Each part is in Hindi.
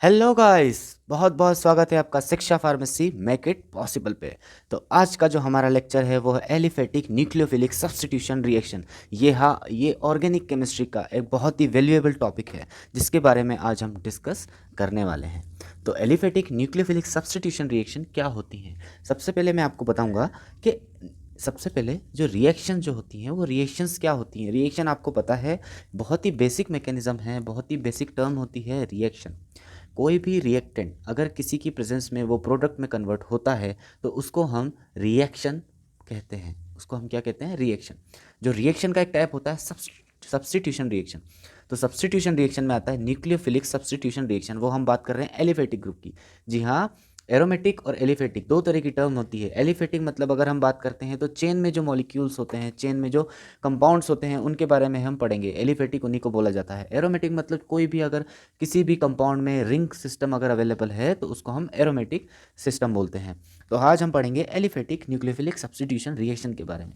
हेलो गाइस, बहुत बहुत स्वागत है आपका शिक्षा फार्मेसी मेक इट पॉसिबल पे। तो आज का जो हमारा लेक्चर है वो है एलिफेटिक न्यूक्लियोफिलिक सब्स्टिट्यूशन रिएक्शन। ये ऑर्गेनिक केमिस्ट्री का एक बहुत ही वैल्यूएबल टॉपिक है जिसके बारे में आज हम डिस्कस करने वाले हैं। तो एलिफेटिक न्यूक्लियोफिलिक सब्स्टिट्यूशन रिएक्शन क्या होती हैं? सबसे पहले मैं आपको बताऊंगा कि सबसे पहले जो रिएक्शन जो होती हैं वो रिएक्शंस क्या होती हैं। रिएक्शन आपको पता है, बहुत ही बेसिक मैकेनिज्म है, बहुत ही बेसिक टर्म होती है रिएक्शन। कोई भी रिएक्टेंट अगर किसी की प्रेजेंस में वो प्रोडक्ट में कन्वर्ट होता है तो उसको हम रिएक्शन कहते हैं। उसको हम क्या कहते हैं? रिएक्शन। जो रिएक्शन का एक टाइप होता है सब्स्टिट्यूशन रिएक्शन। तो सब्स्टिट्यूशन रिएक्शन में आता है न्यूक्लियोफिलिक सब्स्टिट्यूशन रिएक्शन। वो हम बात कर रहे हैं एलिफेटिक ग्रुप की। जी हाँ, एरोमेटिक और एलिफेटिक दो तरह की टर्म होती है। एलिफेटिक मतलब अगर हम बात करते हैं तो चेन में जो मॉलिक्यूल्स होते हैं, चेन में जो कंपाउंड्स होते हैं, उनके बारे में हम पढ़ेंगे। एलिफेटिक उन्हीं को बोला जाता है। एरोमेटिक मतलब कोई भी अगर किसी भी कंपाउंड में रिंग सिस्टम अगर अवेलेबल है तो उसको हम एरोमेटिक सिस्टम बोलते हैं। तो आज हम पढ़ेंगे एलिफेटिक न्यूक्लियोफिलिक सब्स्टिट्यूशन रिएक्शन के बारे में।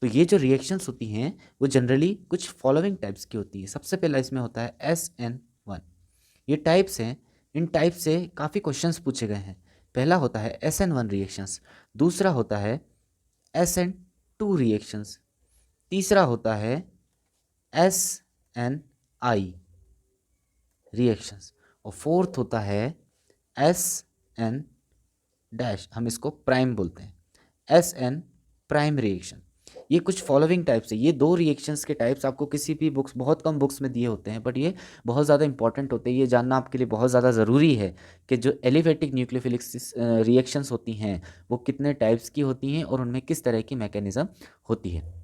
तो ये जो रिएक्शंस होती हैं वो जनरली कुछ फॉलोइंग टाइप्स की होती है। सबसे पहला इसमें होता है SN1। ये टाइप्स हैं। इन टाइप से काफ़ी क्वेश्चंस पूछे गए हैं। पहला होता है SN1 रिएक्शंस, दूसरा होता है SN2 रिएक्शंस, तीसरा होता है SNI रिएक्शंस, और फोर्थ होता है SN डैश, हम इसको प्राइम बोलते हैं, SN प्राइम रिएक्शन। ये कुछ फॉलोइंग टाइप्स है। ये दो रिएक्शंस के टाइप्स आपको किसी भी बुक्स, बहुत कम बुक्स में दिए होते हैं, बट ये बहुत ज़्यादा इंपॉर्टेंट होते हैं। ये जानना आपके लिए बहुत ज़्यादा ज़रूरी है कि जो एलिफेटिक न्यूक्लियोफिलिक रिएक्शंस होती हैं वो कितने टाइप्स की होती हैं और उनमें किस तरह की मैकेनिज्म होती है।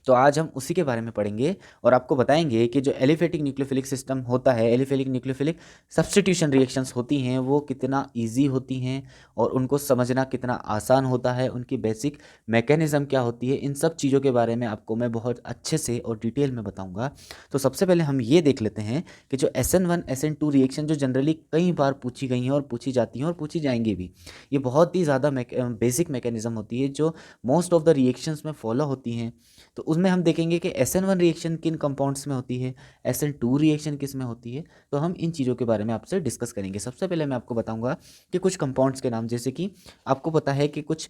तो आज हम उसी के बारे में पढ़ेंगे और आपको बताएंगे कि जो एलिफेटिक न्यूक्लियोफिलिक सिस्टम होता है, एलिफेटिक न्यूक्लियोफिलिक सब्स्टिट्यूशन रिएक्शंस होती हैं, वो कितना इजी होती हैं और उनको समझना कितना आसान होता है, उनकी बेसिक मैकेनिज्म क्या होती है। इन सब चीज़ों के बारे में आपको मैं बहुत अच्छे से और डिटेल में बताऊंगा। तो सबसे पहले हम ये देख लेते हैं कि जो SN1 SN2 रिएक्शन जो जनरली कई बार पूछी गई हैं और पूछी जाती हैं और पूछी जाएंगी भी, ये बहुत ही ज़्यादा बेसिक मैकेनिज्म होती है जो मोस्ट ऑफ द रिएक्शंस में फॉलो होती हैं। तो उसमें हम देखेंगे कि SN1 रिएक्शन किन कंपाउंड्स में होती है, SN2 रिएक्शन किस में होती है। तो हम इन चीज़ों के बारे में आपसे डिस्कस करेंगे। सबसे पहले मैं आपको बताऊंगा कि कुछ कंपाउंड्स के नाम, जैसे कि आपको पता है कि कुछ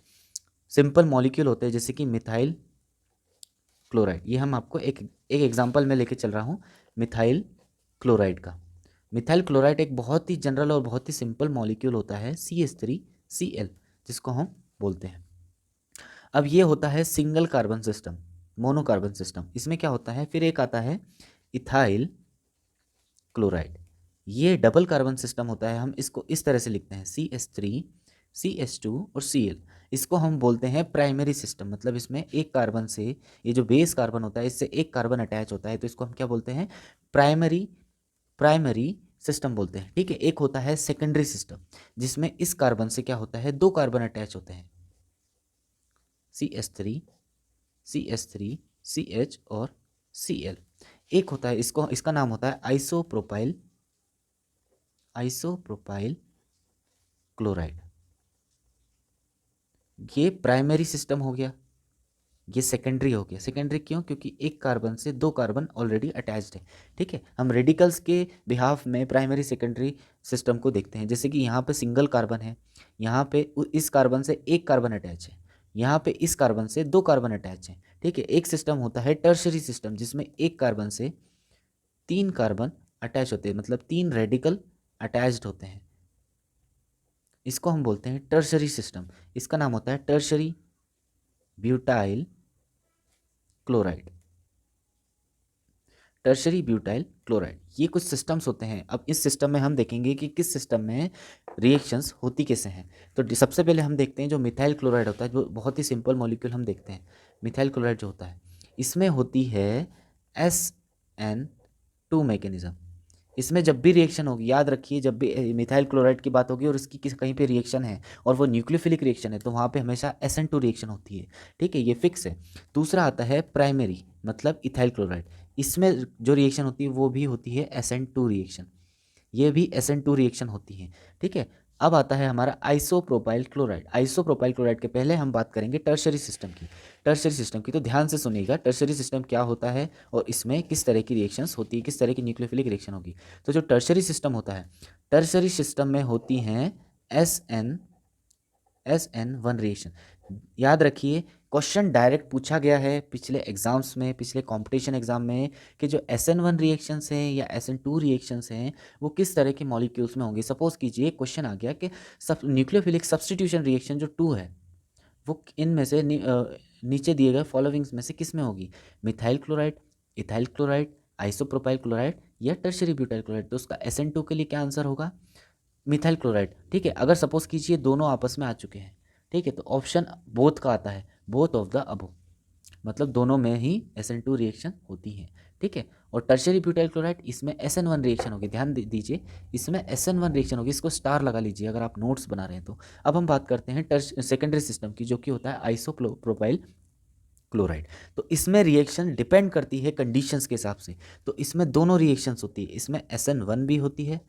सिंपल मॉलिक्यूल होते हैं जैसे कि मिथाइल क्लोराइड। ये हम आपको एक एक एग्जांपल में लेके चल रहा हूँ मिथाइल क्लोराइड का। मिथाइल क्लोराइड एक बहुत ही जनरल और बहुत ही सिंपल मॉलिक्यूल होता है CH3Cl, जिसको हम बोलते हैं। अब ये होता है सिंगल कार्बन सिस्टम, मोनोकार्बन सिस्टम। इसमें क्या होता है, फिर एक आता है इथाइल क्लोराइड। ये डबल कार्बन सिस्टम होता है। हम इसको इस तरह से लिखते हैं CH3 CH2 और Cl। इसको हम बोलते हैं प्राइमरी सिस्टम, मतलब इसमें एक कार्बन से, ये जो बेस कार्बन होता है इससे एक कार्बन अटैच होता है, तो इसको हम क्या बोलते हैं? प्राइमरी प्राइमरी सिस्टम बोलते हैं। ठीक है। एक होता है सेकेंडरी सिस्टम, जिसमें इस कार्बन से क्या होता है, दो कार्बन अटैच होते हैं, CH3 CH3 CH और Cl। एक होता है, इसको इसका नाम होता है आइसोप्रोपाइल क्लोराइड। ये प्राइमरी सिस्टम हो गया, ये सेकेंडरी हो गया। सेकेंडरी क्यों? क्योंकि एक कार्बन से दो कार्बन ऑलरेडी अटैच्ड है। ठीक है। हम रेडिकल्स के बिहाफ में प्राइमरी सेकेंडरी सिस्टम को देखते हैं। जैसे कि यहाँ पे सिंगल कार्बन है, यहाँ पे इस कार्बन से एक कार्बन अटैच है, यहाँ पे इस कार्बन से दो कार्बन अटैच है। ठीक है। एक सिस्टम होता है टर्शरी सिस्टम, जिसमें एक कार्बन से तीन कार्बन अटैच होते हैं, मतलब तीन रेडिकल अटैच्ड होते हैं। इसको हम बोलते हैं टर्शरी सिस्टम। इसका नाम होता है tertiary butyl chloride. Tertiary butyl chloride, ये कुछ सिस्टम्स होते हैं। अब इस सिस्टम में हम देखेंगे कि किस सिस्टम में रिएक्शंस होती कैसे हैं। तो सबसे पहले हम देखते हैं जो मिथाइल क्लोराइड होता है, जो बहुत ही सिंपल मॉलिक्यूल हम देखते हैं। मिथाइल क्लोराइड जो होता है, इसमें होती है SN2 मैकेनिज्म। इसमें जब भी रिएक्शन होगी, याद रखिए, जब भी मिथाइल क्लोराइड की बात होगी और इसकी किस कहीं पे रिएक्शन है और वो न्यूक्लियोफिलिक रिएक्शन है, तो वहाँ पे हमेशा SN2 रिएक्शन होती है। ठीक है, ये फिक्स है। दूसरा आता है प्राइमरी, मतलब इथाइल क्लोराइड। इसमें जो रिएक्शन होती है वो भी होती है SN2 रिएक्शन। ये भी SN2 रिएक्शन होती है। ठीक है। अब आता है हमारा आइसोप्रोपाइल क्लोराइड। आइसोप्रोपाइल क्लोराइड के पहले हम बात करेंगे टर्शरी सिस्टम की। टर्शरी सिस्टम की तो ध्यान से सुनिएगा, टर्शरी सिस्टम क्या होता है और इसमें किस तरह की रिएक्शंस होती है, किस तरह की न्यूक्लियोफिलिक रिएक्शन होगी। तो जो टर्शरी सिस्टम होता है, टर्शरी सिस्टम में होती हैं SN1 रिएक्शन। याद रखिए, क्वेश्चन डायरेक्ट पूछा गया है पिछले एग्जाम्स में, पिछले कंपटीशन एग्जाम में, कि जो SN1 रिएक्शंस हैं या SN2 रिएक्शंस हैं वो किस तरह के मॉलिक्यूल्स में होंगे। सपोज कीजिए क्वेश्चन आ गया कि सब न्यूक्लियोफिलिक सब्स्टिट्यूशन रिएक्शन जो 2 है वो इनमें से नीचे दिए गए फॉलोइंग्स में से किस में होगी, methyl chloride, ethyl chloride, isopropyl chloride या टर्शरी ब्यूटाइल क्लोराइड। तो उसका SN2 के लिए क्या आंसर होगा, मिथाइल क्लोराइड। ठीक है, अगर सपोज कीजिए दोनों आपस में आ चुके हैं, ठीक है, तो ऑप्शन बोथ का आता है, बोथ ऑफ द अबव, मतलब दोनों में ही SN2 रिएक्शन होती है। ठीक है, और टर्शरी ब्यूटाइल क्लोराइड इसमें SN1 रिएक्शन होगी। ध्यान दीजिए, इसमें SN1 रिएक्शन होगी, इसको स्टार लगा लीजिए अगर आप नोट्स बना रहे हैं तो। अब हम बात करते हैं सेकेंडरी सिस्टम की, जो कि होता है आइसोप्रोपाइल क्लोराइड। तो इसमें रिएक्शन डिपेंड करती है कंडीशंस के हिसाब से। तो इसमें दोनों रिएक्शंस होती है, इसमें SN1 भी होती है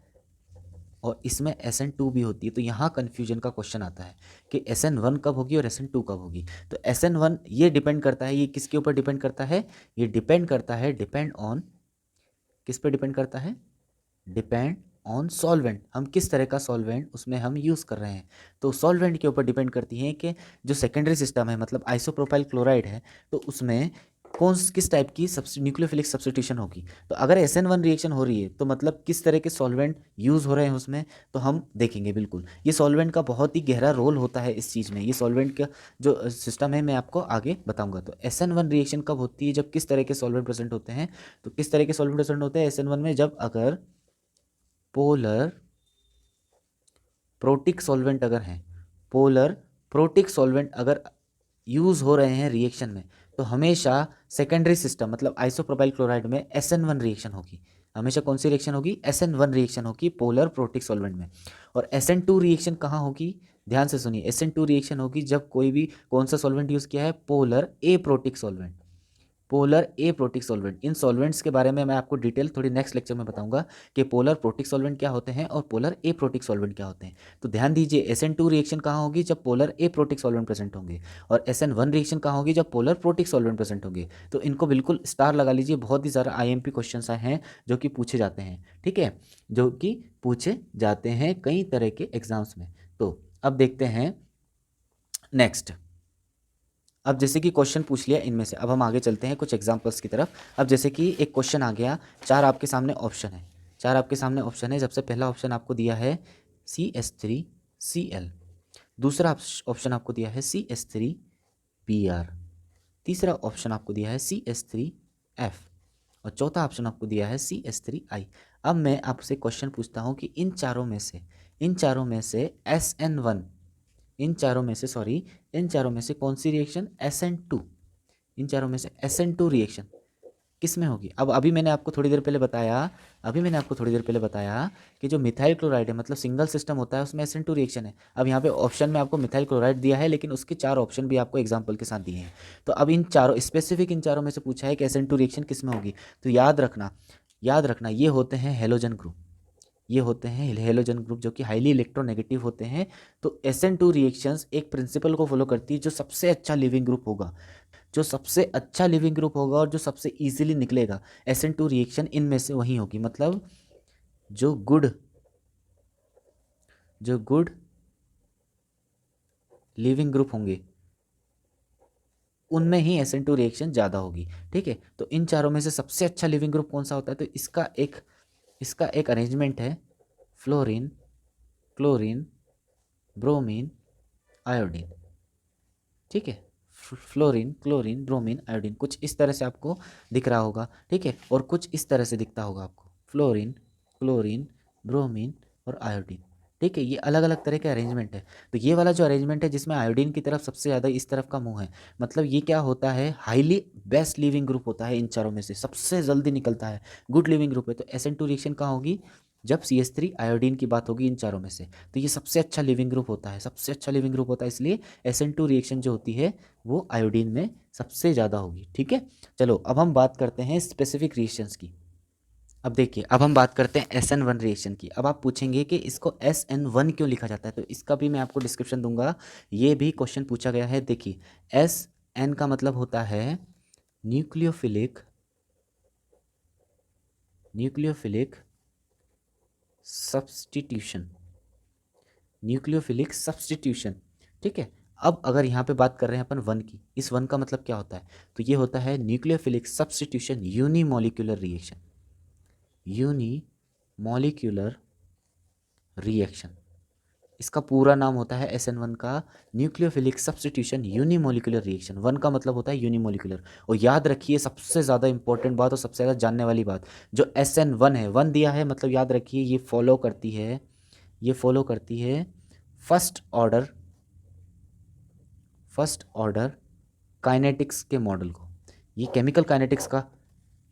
और इसमें SN2 भी होती है। तो यहाँ कन्फ्यूजन का क्वेश्चन आता है कि SN1 कब होगी और SN2 कब होगी। तो SN1 ये डिपेंड करता है, ये किसके ऊपर डिपेंड करता है, ये डिपेंड करता है, डिपेंड ऑन, किस पे डिपेंड करता है, डिपेंड ऑन सॉल्वेंट, हम किस तरह का सॉल्वेंट उसमें हम यूज़ कर रहे हैं। तो सॉल्वेंट के ऊपर डिपेंड करती है कि जो सेकेंडरी सिस्टम है, मतलब आइसोप्रोपाइल क्लोराइड है, तो उसमें किस टाइप की न्यूक्लियोफिलिक सब्स्टिट्यूशन होगी। तो अगर SN1 रिएक्शन हो रही है तो मतलब किस तरह के सॉल्वेंट यूज़ हो रहे हैं उसमें, तो हम देखेंगे। बिल्कुल, ये सॉल्वेंट का बहुत ही गहरा रोल होता है इस चीज़ में। ये सॉल्वेंट का जो सिस्टम है मैं आपको आगे बताऊंगा। तो SN1 रिएक्शन कब होती है, जब किस तरह के सॉल्वेंट प्रेजेंट होते हैं। तो किस तरह के सॉल्वेंट प्रेजेंट होते हैं SN1 में, जब अगर पोलर प्रोटिक सॉल्वेंट अगर हैं, पोलर प्रोटिक सॉल्वेंट अगर यूज़ हो रहे हैं रिएक्शन में, तो हमेशा सेकेंडरी सिस्टम मतलब आइसोप्रोपाइल क्लोराइड में SN1 रिएक्शन होगी। हमेशा कौन सी रिएक्शन होगी, SN1 रिएक्शन होगी पोलर प्रोटिक सॉल्वेंट में। और SN2 रिएक्शन कहाँ होगी, ध्यान से सुनिए, SN2 रिएक्शन होगी जब कोई भी कौन सा सॉल्वेंट यूज़ किया है, पोलर ए प्रोटिक सॉल्वेंट, पोलर ए प्रोटिक सॉल्वेंट। इन सॉल्वेंट्स के बारे में मैं आपको डिटेल थोड़ी नेक्स्ट लेक्चर में बताऊंगा कि पोलर प्रोटिक सॉल्वेंट क्या होते हैं और पोलर ए प्रोटिक सॉल्वेंट क्या होते हैं। तो ध्यान दीजिए, SN2 रिएक्शन कहाँ होगी, जब पोलर ए प्रोटिक सॉल्वेंट प्रेजेंट होंगे, और SN1 रिएक्शन कहाँ होगी, जब पोलर प्रोटिक सॉल्वेंट प्रेजेंट होंगे। तो इनको बिल्कुल स्टार लगा लीजिए, बहुत ही सारा IMP क्वेश्चन हैं जो कि पूछे जाते हैं। ठीक है, जो कि पूछे जाते हैं कई तरह के एग्जाम्स में। तो अब देखते हैं नेक्स्ट। अब जैसे कि क्वेश्चन पूछ लिया इनमें से, अब हम आगे चलते हैं कुछ एग्जांपल्स की तरफ। अब जैसे कि एक क्वेश्चन आ गया, चार आपके सामने ऑप्शन है, चार आपके सामने ऑप्शन है। सबसे पहला ऑप्शन आपको दिया है CH3Cl, दूसरा ऑप्शन आपको दिया है CH3Br, तीसरा ऑप्शन आपको दिया है CH3F और चौथा ऑप्शन आपको दिया है CH3I। अब मैं आपसे क्वेश्चन पूछता हूँ कि इन चारों में से SN1, इन चारों में से कौन सी रिएक्शन SN2, इन चारों में से SN2 रिएक्शन किस में होगी। अब अभी मैंने आपको थोड़ी देर पहले बताया कि जो मिथाइल क्लोराइड है, मतलब सिंगल सिस्टम होता है, उसमें SN2 रिएक्शन है। अब यहाँ पे ऑप्शन में आपको मिथाइल क्लोराइड दिया है, लेकिन उसके चार ऑप्शन भी आपको एग्जाम्पल के साथ दिए हैं। तो अब इन चारों में से पूछा है कि SN2 रिएक्शन किस में होगी। तो याद रखना ये होते हैं हेलोजन ग्रुप, ये होते हैं हेलोजन ग्रुप जो कि हाईली इलेक्ट्रोनेगेटिव होते हैं। तो SN2 रिएक्शंस एक प्रिंसिपल को फॉलो करती है, जो सबसे अच्छा लिविंग ग्रुप होगा, और जो सबसे इजीली निकलेगा SN2 रिएक्शन, इनमें से वही होगी। मतलब जो गुड लिविंग ग्रुप होंगे उनमें ही SN2 रिएक्शन ज़्यादा होगी। ठीक है, तो इन चारों में से सबसे अच्छा लिविंग ग्रुप कौन सा होता है, तो इसका एक अरेंजमेंट है फ्लोरीन, क्लोरीन, ब्रोमीन, आयोडीन। ठीक है, फ्लोरीन, क्लोरीन, ब्रोमीन, आयोडीन, कुछ इस तरह से आपको दिख रहा होगा। ठीक है, और कुछ इस तरह से दिखता होगा आपको, फ्लोरीन, क्लोरीन, ब्रोमीन और आयोडीन। ठीक है, ये अलग अलग तरह के अरेंजमेंट है। तो ये वाला जो अरेंजमेंट है जिसमें आयोडीन की तरफ सबसे ज़्यादा इस तरफ का मुंह है, मतलब ये क्या होता है, हाईली बेस्ट लिविंग ग्रुप होता है, इन चारों में से सबसे जल्दी निकलता है, गुड लिविंग ग्रुप है। तो SN2 रिएक्शन कहाँ होगी, जब CH3 आयोडीन की बात होगी इन चारों में से। तो ये सबसे अच्छा लिविंग ग्रुप होता है, इसलिए SN2 रिएक्शन जो होती है वो आयोडीन में सबसे ज़्यादा होगी। ठीक है, चलो अब हम बात करते हैं स्पेसिफिक रिएक्शंस की। अब देखिए, अब हम बात करते हैं SN1 रिएक्शन की। अब आप पूछेंगे कि इसको SN1 क्यों लिखा जाता है, तो इसका भी मैं आपको डिस्क्रिप्शन दूंगा। ये भी क्वेश्चन पूछा गया है। देखिए, SN का मतलब होता है न्यूक्लियोफिलिक सब्सटीट्यूशन, न्यूक्लियोफिलिक सब्सटीट्यूशन। ठीक है। अब अगर यहाँ पे बात कर रहे हैं अपन वन की, इस वन का मतलब क्या होता है, तो ये होता है nucleophilic substitution unimolecular reaction, unimolecular reaction. इसका पूरा नाम होता है SN1 का nucleophilic substitution unimolecular reaction. One का मतलब होता है यूनिमोलिकुलर। और याद रखिए सबसे ज़्यादा इंपॉर्टेंट बात और सबसे ज़्यादा जानने वाली बात, जो SN1 है, वन दिया है मतलब याद रखिए ये फॉलो करती है फर्स्ट ऑर्डर काइनेटिक्स के मॉडल को। ये केमिकल काइनेटिक्स का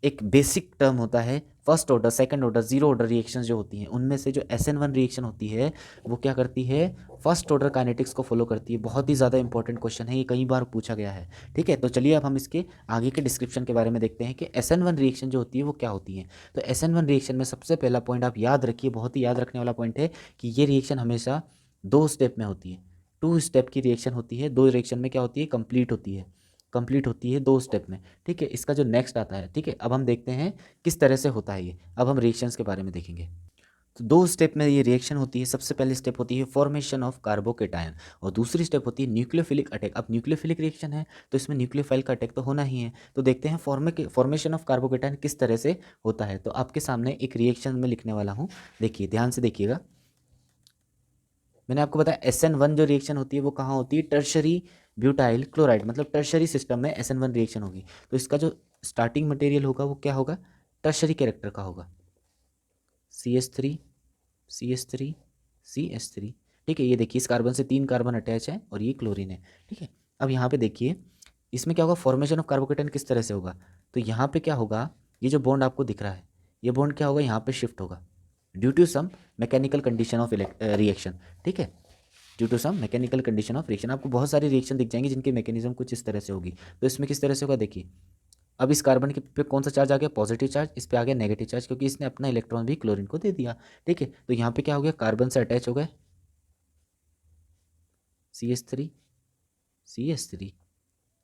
एक बेसिक टर्म होता है। First order, second order, zero order reactions जो होती हैं, उनमें से जो SN1 रिएक्शन होती है वो क्या करती है, फर्स्ट ऑर्डर काइनेटिक्स को फॉलो करती है। बहुत ही ज़्यादा इंपॉर्टेंट क्वेश्चन है, ये कई बार पूछा गया है। ठीक है, तो चलिए अब हम इसके आगे के डिस्क्रिप्शन के बारे में देखते हैं कि SN1 रिएक्शन जो होती है वो क्या होती है। तो SN1 रिएक्शन में सबसे पहला पॉइंट आप याद रखिए, बहुत ही याद रखने वाला पॉइंट है कि ये रिएक्शन हमेशा 2 स्टेप में होती है। 2 स्टेप की रिएक्शन होती है। 2 रिएक्शन में क्या होती है, कंप्लीट होती है 2 स्टेप में। ठीक है, इसका जो नेक्स्ट आता है, ठीक है, अब हम देखते हैं किस तरह से होता है ये। अब हम रिएक्शंस के बारे में देखेंगे। तो 2 स्टेप में ये रिएक्शन होती है। सबसे पहले स्टेप होती है फॉर्मेशन ऑफ कार्बोकेटायन, और दूसरी स्टेप होती है न्यूक्लियोफिलिक अटैक। अब न्यूक्लियोफिलिक रिएक्शन है तो इसमें न्यूक्लियोफाइल का अटैक तो होना ही है। तो देखते हैं फॉर्मेशन ऑफ कार्बोकेटायन किस तरह से होता है। तो आपके सामने एक रिएक्शन में लिखने वाला हूँ, देखिए ध्यान से देखिएगा। मैंने आपको बताया SN1 जो रिएक्शन होती है वो कहाँ होती है, टर्शरी ब्यूटाइल क्लोराइड, मतलब टर्शरी सिस्टम में SN1 रिएक्शन होगी। तो इसका जो स्टार्टिंग मटेरियल होगा वो क्या होगा, टर्शरी कैरेक्टर का होगा, CH3 CH3 CH3। ठीक है, ये देखिए इस कार्बन से 3 कार्बन अटैच है और ये क्लोरीन है। ठीक है, अब यहाँ पे देखिए इसमें क्या होगा, फॉर्मेशन ऑफ कार्बोकेटायन किस तरह से होगा। तो यहाँ पे क्या होगा, ये जो बॉन्ड आपको दिख रहा है, ये बॉन्ड क्या होगा, यहाँ पे शिफ्ट होगा due to some mechanical condition of reaction. ठीक है, due to some mechanical condition of reaction. आपको बहुत सारी रिएक्शन दिख जाएंगी जिनकी मैकेनिज्म कुछ इस तरह से होगी। तो इसमें किस तरह से होगा, देखिए अब इस कार्बन के पे कौन सा चार्ज आ गया, पॉजिटिव चार्ज, इस पे आ गया नेगेटिव चार्ज, क्योंकि इसने अपना इलेक्ट्रॉन भी क्लोरीन को दे दिया। ठीक है, तो यहाँ पे क्या हो गया, कार्बन से अटैच हो गए CH3 CH3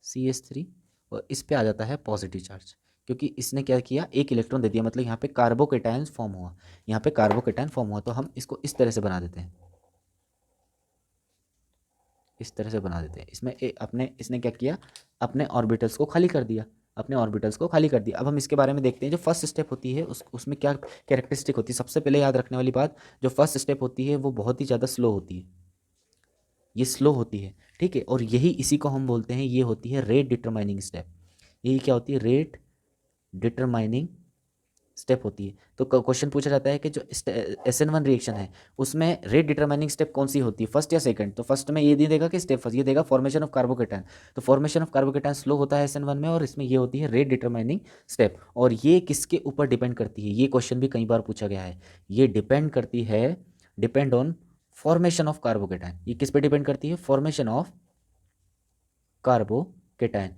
CH3, और इस पे आ जाता है पॉजिटिव चार्ज, क्योंकि इसने क्या किया, एक इलेक्ट्रॉन दे दिया, मतलब यहाँ पे कार्बोकेटायन फॉर्म हुआ। यहाँ पे कार्बोकेटायन फॉर्म हुआ, तो हम इसको इस तरह से बना देते हैं, इस तरह से बना देते हैं। इसमें इसने क्या किया, अपने ऑर्बिटल्स को खाली कर दिया, अब हम इसके बारे में देखते हैं। जो फर्स्ट स्टेप होती है उसमें क्या कैरेक्टरिस्टिक होती है। सबसे पहले याद रखने वाली बात, जो फर्स्ट स्टेप होती है वो बहुत ही ज़्यादा स्लो होती है, ये स्लो होती है। ठीक है, और यही इसी को हम बोलते हैं, ये होती है रेट डिटरमाइनिंग स्टेप। यही क्या होती है, रेट डिटरमाइनिंग स्टेप होती है। तो क्वेश्चन पूछा जाता है कि जो SN1 रिएक्शन है उसमें रेट डिटरमाइनिंग स्टेप कौन सी होती है, फर्स्ट या सेकंड। तो फर्स्ट में ये नहीं देगा कि स्टेप फर्स्ट, ये देगा फॉर्मेशन ऑफ कार्बोकेटायन। तो फॉर्मेशन ऑफ कार्बोकेटायन स्लो होता है SN1 में, और इसमें ये होती है रेट डिटरमाइनिंग स्टेप। और ये किसके ऊपर डिपेंड करती है, ये क्वेश्चन भी कई बार पूछा गया है। ये depend on formation of carbocation. ये किस पे डिपेंड करती है, फॉर्मेशन ऑफ कार्बोकेटायन।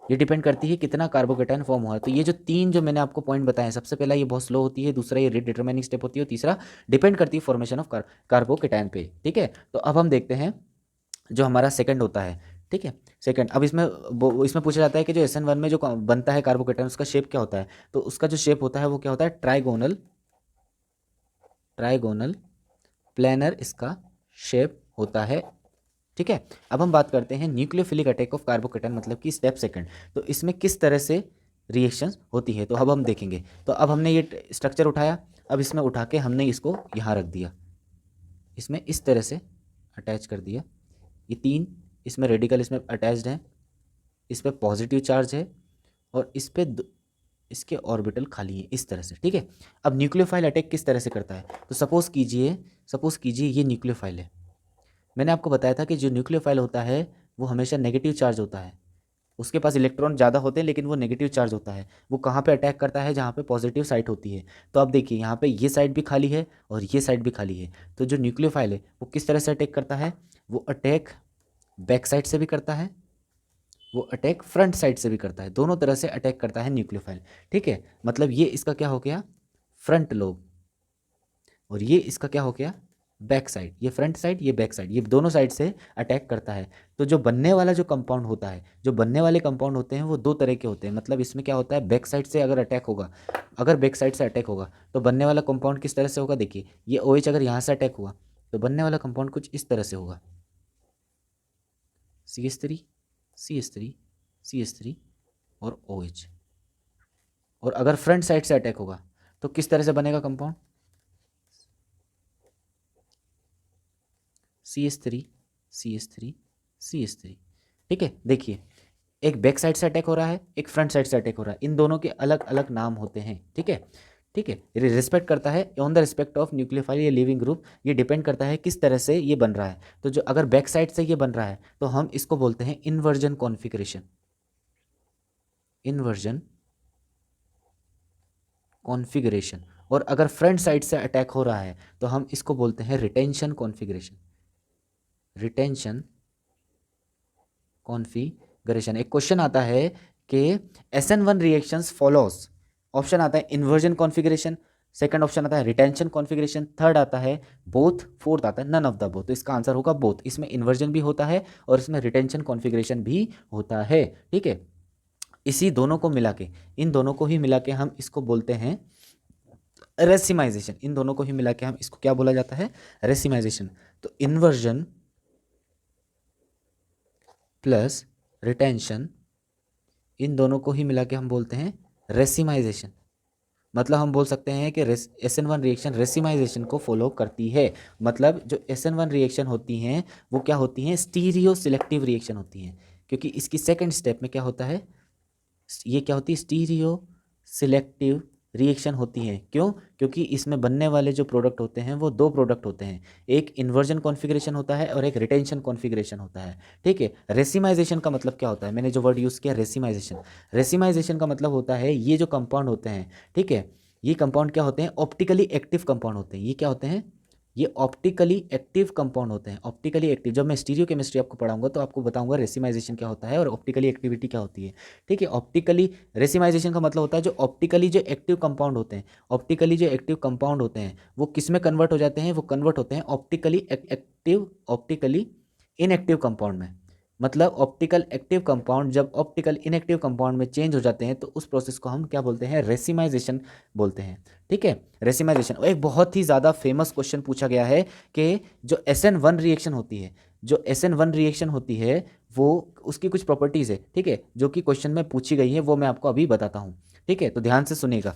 ये डिपेंड करती है कितना कार्बोकेटायन फॉर्म हुआ है। तो ये जो तीन जो मैंने आपको पॉइंट बताए हैं, सबसे पहला ये बहुत स्लो होती है, दूसरा ये रेट डिटरमाइनिंग स्टेप होती है, और तीसरा डिपेंड करती है फॉर्मेशन ऑफ कार्बोकेटायन पे। ठीक है, तो अब हम देखते हैं जो हमारा सेकंड होता है। ठीक है, सेकंड, अब इसमें पूछा जाता है कि जो SN1 में जो बनता है कार्बोकेटायन उसका शेप क्या होता है। तो उसका जो शेप होता है वो क्या होता है, ट्राइगोनल प्लेनर इसका शेप होता है। ठीक है, अब हम बात करते हैं न्यूक्लियोफिलिक अटैक ऑफ कार्बोकेटायन, मतलब कि स्टेप सेकंड। तो इसमें किस तरह से रिएक्शंस होती है, तो अब हम देखेंगे। तो अब हमने ये स्ट्रक्चर उठाया, अब इसमें उठा के हमने इसको यहाँ रख दिया, इसमें इस तरह से अटैच कर दिया। ये 3 इसमें रेडिकल इसमें अटैच्ड हैं, इस पर पॉजिटिव चार्ज है, और इस पे इसके ऑर्बिटल खाली है इस तरह से। ठीक है, अब न्यूक्लियोफाइल अटैक किस तरह से करता है। तो सपोज कीजिए ये न्यूक्लियोफाइल है। मैंने आपको बताया था कि जो न्यूक्लियोफाइल होता है वो हमेशा नेगेटिव चार्ज होता है, उसके पास इलेक्ट्रॉन ज़्यादा होते हैं लेकिन वो नेगेटिव चार्ज होता है। वो कहाँ पे अटैक करता है, जहाँ पे पॉजिटिव साइड होती है। तो अब देखिए यहाँ पे ये साइड भी खाली है और ये साइड भी खाली है। तो जो न्यूक्लियोफाइल है वो किस तरह से अटैक करता है, वो अटैक बैक साइड से भी करता है, वो अटैक फ्रंट साइड से भी करता है, दोनों तरह से अटैक करता है न्यूक्लियोफाइल। ठीक है, मतलब ये इसका क्या हो गया, फ्रंट लोब, और ये इसका क्या हो गया, बैक साइड। ये फ्रंट साइड, ये बैक साइड, ये दोनों साइड से अटैक करता है। तो जो बनने वाला जो कंपाउंड होता है, जो बनने वाले कंपाउंड होते हैं वो दो तरह के होते हैं। मतलब इसमें क्या होता है, बैक साइड से अगर अटैक होगा, अगर बैक साइड से अटैक होगा तो बनने वाला कंपाउंड किस तरह से होगा, देखिए ये OH अगर यहाँ से अटैक हुआ तो बनने वाला कंपाउंड कुछ इस तरह से होगा, CH3 CH3 CH3 और OH। और अगर फ्रंट साइड से अटैक होगा तो किस तरह से बनेगा कंपाउंड, CH3 CH3 CH3। ठीक है, देखिए एक बैक साइड से अटैक हो रहा है, एक फ्रंट साइड से अटैक हो रहा है, इन दोनों के अलग अलग नाम होते हैं। ठीक है, ठीक है, ये रिस्पेक्ट करता है on the respect of nucleophile या लिविंग ग्रुप, ये डिपेंड करता है किस तरह से ये बन रहा है। तो जो अगर बैक साइड से ये बन रहा है तो हम इसको बोलते हैं इन्वर्जन कॉन्फिगरेशन, इन्वर्जन कॉन्फिगरेशन। और अगर फ्रंट साइड से अटैक हो रहा है तो हम इसको बोलते हैं रिटेंशन कॉन्फिगरेशन, रिटेंशन कॉन्फिगरेशन। एक क्वेश्चन आता है कि SN1 रिएक्शंस फॉलोज, ऑप्शन आता है इन्वर्जन कॉन्फिगरेशन, सेकंड ऑप्शन आता है रिटेंशन कॉन्फिगरेशन, थर्ड आता है बोथ, फोर्थ आता है नन ऑफ द बोथ। तो इसका आंसर होगा बोथ, इसमें इन्वर्जन भी होता है और इसमें रिटेंशन कॉन्फिगरेशन भी होता है। ठीक है, इसी दोनों को मिला के, इन दोनों को ही मिला के हम इसको बोलते हैं रेसिमाइजेशन। इन दोनों को ही मिला के हम इसको क्या बोला जाता है, रेसिमाइजेशन। तो इन्वर्जन प्लस रिटेंशन, इन दोनों को ही मिला के हम बोलते हैं रेसिमाइजेशन। मतलब हम बोल सकते हैं कि SN1 रिएक्शन रेसिमाइजेशन को फॉलो करती है। मतलब जो SN1 रिएक्शन होती हैं वो क्या होती हैं, स्टीरियो सिलेक्टिव रिएक्शन होती हैं, क्योंकि इसकी सेकंड स्टेप में क्या होता है, ये क्या होती है, स्टीरियो सिलेक्टिव रिएक्शन होती है। क्यों, क्योंकि इसमें बनने वाले जो प्रोडक्ट होते हैं वो दो प्रोडक्ट होते हैं, एक इन्वर्जन कॉन्फिगरेशन होता है और एक रिटेंशन कॉन्फिगरेशन होता है। ठीक है, रेसिमाइजेशन का मतलब क्या होता है, मैंने जो वर्ड यूज़ किया रेसिमाइजेशन, रेसिमाइजेशन का मतलब होता है ये जो कंपाउंड होते हैं, ठीक है, ये कंपाउंड क्या होते हैं, ऑप्टिकली एक्टिव कंपाउंड होते हैं। ये क्या होते हैं, ये ऑप्टिकली एक्टिव कंपाउंड होते हैं। ऑप्टिकली एक्टिव, जब मैं स्टीरियो केमिस्ट्री आपको पढ़ाऊंगा तो आपको बताऊंगा रेसिमाइजेशन क्या होता है और ऑप्टिकली एक्टिविटी क्या होती है। ठीक है, ऑप्टिकली रेसिमाइजेशन का मतलब होता है जो ऑप्टिकली जो एक्टिव कंपाउंड होते हैं, ऑप्टिकली जो एक्टिव कंपाउंड होते हैं वो किस में कन्वर्ट हो जाते हैं, वो कन्वर्ट होते हैं optically active, optically inactive compound में। मतलब ऑप्टिकल एक्टिव कंपाउंड जब ऑप्टिकल इनएक्टिव कंपाउंड में चेंज हो जाते हैं तो उस प्रोसेस को हम क्या बोलते हैं, रेसिमाइजेशन बोलते हैं। ठीक है, रेसिमाइजेशन। एक बहुत ही ज़्यादा फेमस क्वेश्चन पूछा गया है कि जो SN1 रिएक्शन होती है, जो SN1 रिएक्शन होती है वो उसकी कुछ प्रॉपर्टीज़ है, ठीक है, जो कि क्वेश्चन में पूछी गई है, वो मैं आपको अभी बताता हूँ। ठीक है, तो ध्यान से सुनिएगा,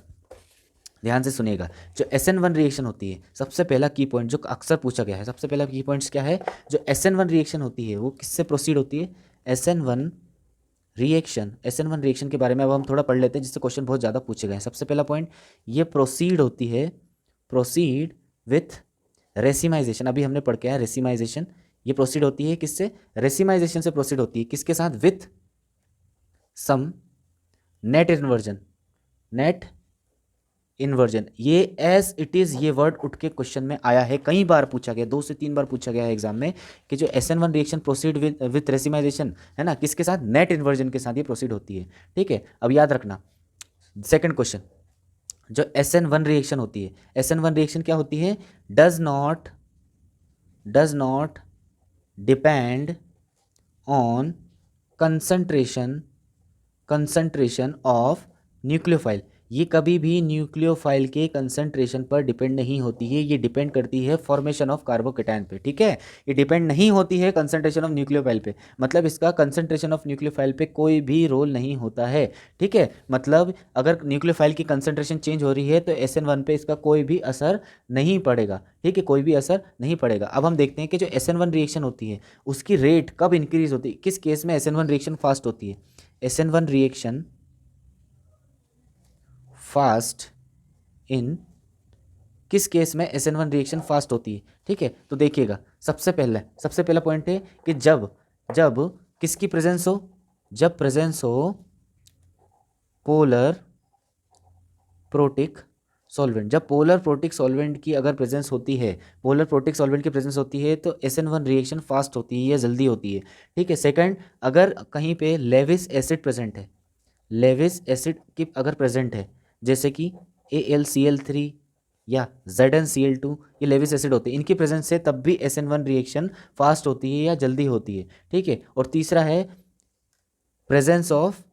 ध्यान से सुनिएगा। जो SN1 रिएक्शन होती है, सबसे पहला की पॉइंट जो अक्सर पूछा गया है, सबसे पहला की पॉइंट्स क्या है, जो SN1 रिएक्शन होती है वो किससे प्रोसीड होती है, SN1 रिएक्शन, SN1 रिएक्शन के बारे में अब हम थोड़ा पढ़ लेते हैं जिससे क्वेश्चन बहुत ज़्यादा पूछे गए हैं। सबसे पहला पॉइंट, ये प्रोसीड होती है, प्रोसीड विथ रेसिमाइजेशन। अभी हमने पढ़ के आया रेसिमाइजेशन, ये प्रोसीड होती है किससे, रेसिमाइजेशन से प्रोसीड होती है, किसके साथ, with some net inversion, net inversion. ये एज इट इज़ ये वर्ड उठ के क्वेश्चन में आया है, कई बार पूछा गया, 2 से 3 बार पूछा गया है एग्जाम में कि जो SN1 reaction proceed with racemisation है ना, किसके साथ, नेट इन्वर्जन के साथ ये प्रोसीड होती है। ठीक है, अब याद रखना सेकंड क्वेश्चन, जो SN1 रिएक्शन होती है, SN1 रिएक्शन क्या होती है, does not depend on concentration of nucleophile. ये कभी भी न्यूक्लियोफाइल के कंसंट्रेशन पर डिपेंड नहीं होती है, ये डिपेंड करती है फॉर्मेशन ऑफ कार्बोकेटायन पे। ठीक है, ये डिपेंड नहीं होती है कंसंट्रेशन ऑफ न्यूक्लियोफाइल पे, मतलब इसका कंसंट्रेशन ऑफ न्यूक्लियोफाइल पे कोई भी रोल नहीं होता है। ठीक है, मतलब अगर न्यूक्लियोफाइल की कंसंट्रेशन चेंज हो रही है तो SN1 पे इसका कोई भी असर नहीं पड़ेगा। ठीक है, कोई भी असर नहीं पड़ेगा। अब हम देखते हैं कि जो SN1 रिएक्शन होती है उसकी रेट कब इंक्रीज होती है, किस केस में SN1 रिएक्शन फास्ट होती है, SN1 रिएक्शन फास्ट इन किस केस में SN1 रिएक्शन फास्ट होती है। ठीक है, तो देखिएगा सबसे पहला पॉइंट है कि जब जब किसकी प्रेजेंस हो, जब प्रेजेंस हो पोलर प्रोटिक सॉल्वेंट, जब पोलर प्रोटिक सॉल्वेंट की अगर प्रेजेंस होती है, पोलर प्रोटिक सॉल्वेंट की प्रेजेंस होती है तो SN1 रिएक्शन फास्ट होती है या जल्दी होती है। ठीक है। सेकंड, अगर कहीं पे लेविस एसिड प्रेजेंट है, लेविस एसिड की अगर प्रेजेंट है, जैसे कि AlCl3 या ZnCl2, ये लेविस एसिड होते हैं, इनकी प्रेजेंस से तब भी SN1 रिएक्शन फास्ट होती है या जल्दी होती है। ठीक है। और तीसरा है प्रेजेंस ऑफ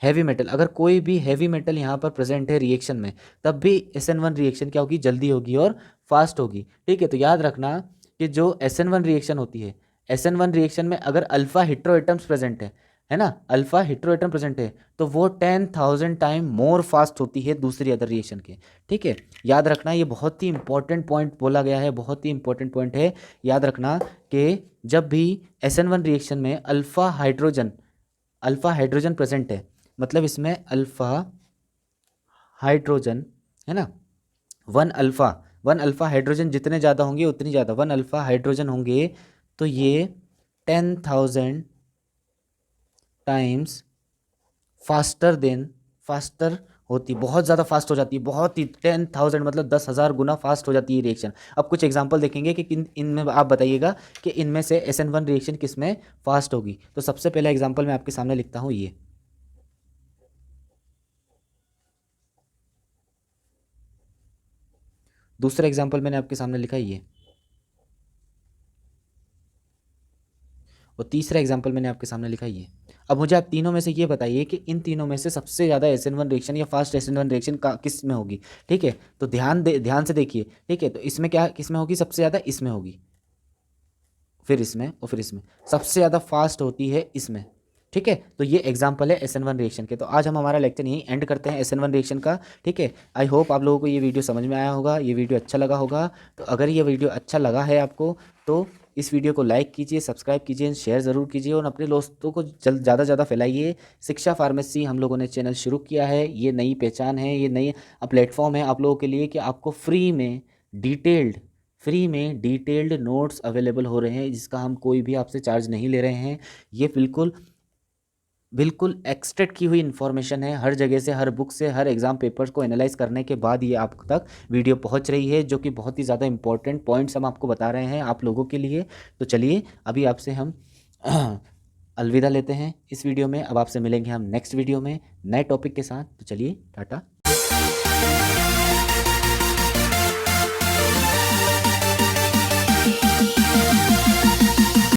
हैवी मेटल, अगर कोई भी हैवी मेटल यहाँ पर प्रेजेंट है रिएक्शन में, तब भी SN1 रिएक्शन क्या होगी, जल्दी होगी और फास्ट होगी। ठीक है। तो याद रखना कि जो SN1 रिएक्शन होती है, SN1 रिएक्शन में अगर अल्फा हेटेरो एटम्स प्रेजेंट है ना, अल्फा हेटेरो एटम प्रेजेंट है, तो वो 10,000 टाइम मोर फास्ट होती है दूसरी अदर रिएक्शन के। ठीक है। याद रखना, ये बहुत ही इंपॉर्टेंट पॉइंट बोला गया है, बहुत ही इंपॉर्टेंट पॉइंट है। याद रखना कि जब भी SN1 रिएक्शन में अल्फा हाइड्रोजन प्रेजेंट है, मतलब इसमें अल्फा हाइड्रोजन है ना, वन अल्फा हाइड्रोजन जितने ज़्यादा होंगे उतनी ज़्यादा, वन अल्फा हाइड्रोजन होंगे तो ये 10,000 टाइम्स फास्टर होती, बहुत ज़्यादा फास्ट हो जाती है, बहुत ही 10,000 मतलब 10,000 गुना फास्ट हो जाती है रिएक्शन। अब कुछ एग्जांपल देखेंगे कि इनमें आप बताइएगा कि इनमें से SN1 रिएक्शन किस में फास्ट होगी। तो सबसे पहला एग्जाम्पल मैं आपके सामने लिखता हूँ, ये दूसरा एग्जाम्पल मैंने आपके सामने लिखा ये, और तीसरा एग्जाम्पल मैंने आपके सामने लिखा ये। अब मुझे आप तीनों में से ये बताइए कि इन तीनों में से सबसे ज़्यादा SN1 रिएक्शन या फास्ट SN1 रिएक्शन का किस में होगी। ठीक है। तो ध्यान से देखिए। ठीक है। तो इसमें क्या, किस में होगी सबसे ज़्यादा, इसमें होगी, फिर इसमें और फिर इसमें, सबसे ज़्यादा फास्ट होती है इसमें। ठीक है। तो ये एग्जाम्पल है SN1 रिएक्शन के। तो आज हम हमारा लेक्चर यहीं एंड करते हैं SN1 रिएक्शन का। ठीक है। आई होप आप लोगों को ये वीडियो समझ में आया होगा, ये वीडियो अच्छा लगा होगा। तो अगर ये वीडियो अच्छा लगा है आपको तो इस वीडियो को लाइक कीजिए, सब्सक्राइब कीजिए, शेयर ज़रूर कीजिए और अपने दोस्तों को ज़्यादा से ज़्यादा फैलाइए। शिक्षा फार्मेसी हम लोगों ने चैनल शुरू किया है, ये नई पहचान है, ये नई प्लेटफॉर्म है आप लोगों के लिए कि आपको फ्री में डिटेल्ड नोट्स अवेलेबल हो रहे हैं, जिसका हम कोई भी आपसे चार्ज नहीं ले रहे हैं। ये बिल्कुल एक्सट्रैक्ट की हुई इन्फॉर्मेशन है, हर जगह से, हर बुक से, हर एग्जाम पेपर्स को एनालाइज करने के बाद ये आप तक वीडियो पहुंच रही है, जो कि बहुत ही ज़्यादा इंपॉर्टेंट पॉइंट्स हम आपको बता रहे हैं आप लोगों के लिए। तो चलिए अभी आपसे हम अलविदा लेते हैं इस वीडियो में। अब आपसे मिलेंगे हम नेक्स्ट वीडियो में नए टॉपिक के साथ। तो चलिए टाटा।